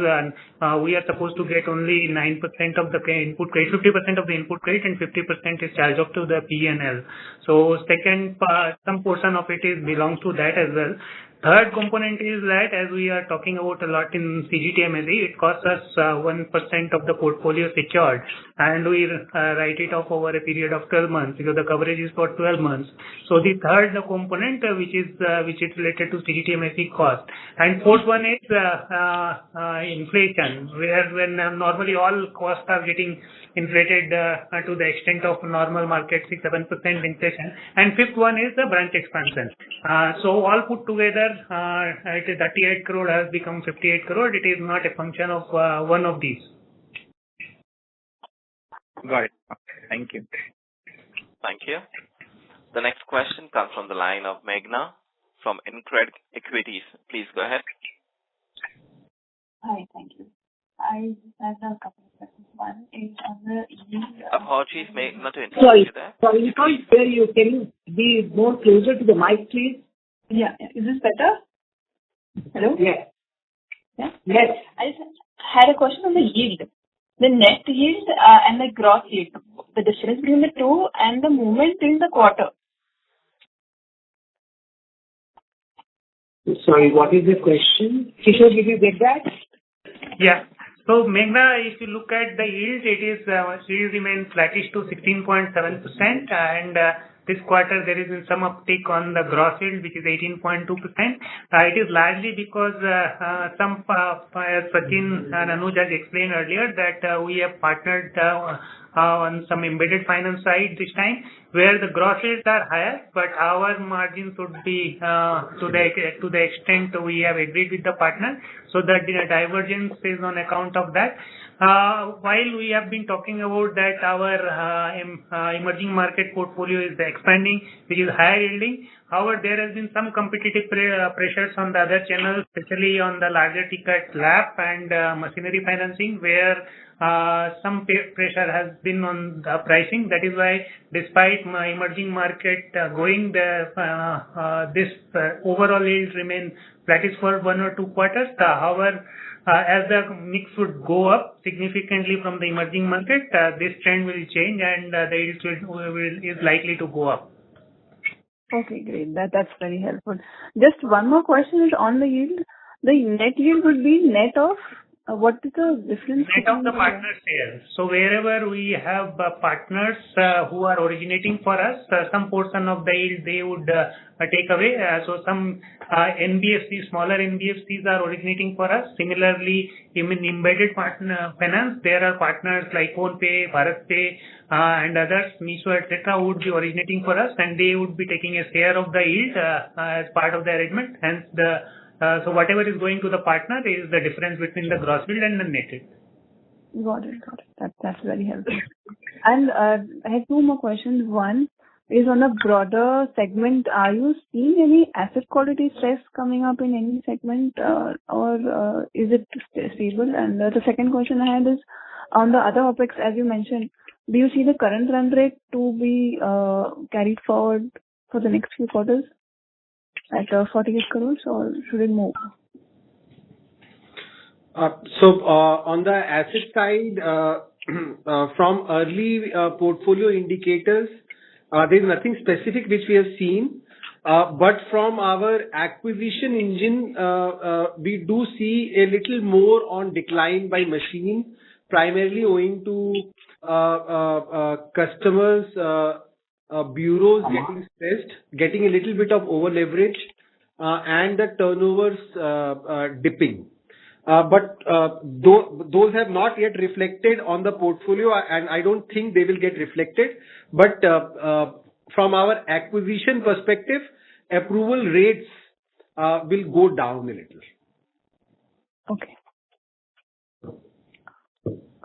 we are supposed to get only 9% of the input credit, 50% of the input credit, and 50% is charged off to the P&L. So second part, some portion of it belongs to that as well. Third component is that, as we are talking about a lot in CGTMSE, it costs us 1% of the portfolio secured, and we write it off over a period of 12 months because the coverage is for 12 months. So the third component, which is related to CGTMSE cost, and fourth one is inflation, where when normally all costs are getting inflated to the extent of normal market 6-7% inflation, and fifth one is the branch expansion. So all put together, it is 38 crore has become 58 crore. It is not a function of one of these. Got it. Okay. Thank you. Thank you. The next question comes from the line of Meghna from InCred Equities. Please go ahead. Hi, thank you. I have a couple of questions. One is on the yield. Apologies, Meghna, to interrupt you there. Sorry, we can't hear you. Can you be more closer to the mic, please? Yeah. Is this better? Hello? Yes. Yeah? Yes. I just had a question on the yield. The net yield and the gross yield. The difference between the two and the movement in the quarter. Sorry, what is the question? Kishore, did you get that? Yeah. So Meghna, if you look at the yield, it remains flattish to 16.7%, and this quarter there is some uptick on the gross yield, which is 18.2%. It is largely because some, as Sachin and Anuj has explained earlier, that we have partnered on some embedded finance side this time, where the gross yields are higher, but our margins would be to the extent we have agreed with the partner. So that the divergence is on account of that. While we have been talking about that our emerging market portfolio is expanding, which is higher yielding, however, there has been some competitive pressures on the other channels, especially on the larger ticket LAP and machinery financing, where some pressure has been on the pricing. That is why, despite my emerging market going, this overall yield remain flattish for 1 or 2 quarters. However, as the mix would go up significantly from the emerging market, this trend will change and the yield is likely to go up. Okay, great. That's very helpful. Just one more question is on the yield. The net yield would be net of what is the difference? Net of the partner sales. So wherever we have partners who are originating for us, some portion of the yield they would take away. So some NBFCs, smaller NBFCs are originating for us. Similarly, in embedded partner finance, there are partners like PhonePe, BharatPe, and others, Meesho, etc., would be originating for us, and they would be taking a share of the yield as part of the arrangement. Hence, so whatever is going to the partner is the difference between the gross yield and the net yield. Got it. That's very helpful. And I have 2 more questions. One is on a broader segment. Are you seeing any asset quality stress coming up in any segment, or is it stable? And the second question I had is on the other OPEX, as you mentioned. Do you see the current run rate to be carried forward for the next few quarters at 48 crores, or should it move? On the asset side, from early portfolio indicators, there's nothing specific which we have seen. But from our acquisition engine, we do see a little more on decline by machine, primarily owing to customers, bureaus getting stressed, getting a little bit of over leverage, and the turnovers dipping. But those have not yet reflected on the portfolio, and I don't think they will get reflected. But from our acquisition perspective, approval rates will go down a little. Okay.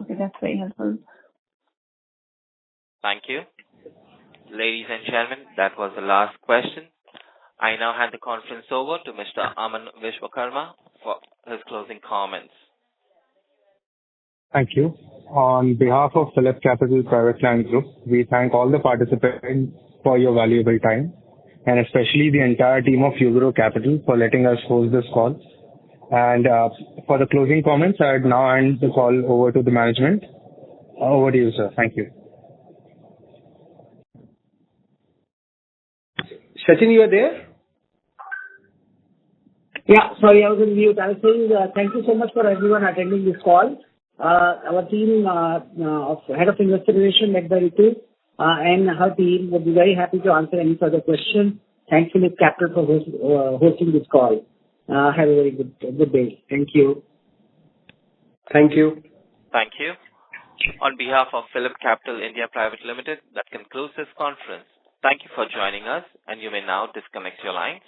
Okay, that's very helpful. Thank you. Ladies and gentlemen, that was the last question. I now hand the conference over to Mr. Aman Vishwakarma for his closing comments. Thank you. On behalf of Phillip Capital Private Client Group, we thank all the participants for your valuable time, and especially the entire team of UGRO Capital for letting us host this call. And for the closing comments, I'd now hand the call over to the management. Over to you, sir. Thank you. Sachin, you are there? Yeah, sorry, I was on mute. I was saying thank you so much for everyone attending this call. Our team of Head of Investor Relations, led by Ritu, and her team would be very happy to answer any further questions. Thanks, Phillip Capital, for hosting this call. Have a very good day. Thank you. Thank you. Thank you. On behalf of Phillip Capital India Private Limited, that concludes this conference. Thank you for joining us, and you may now disconnect your lines.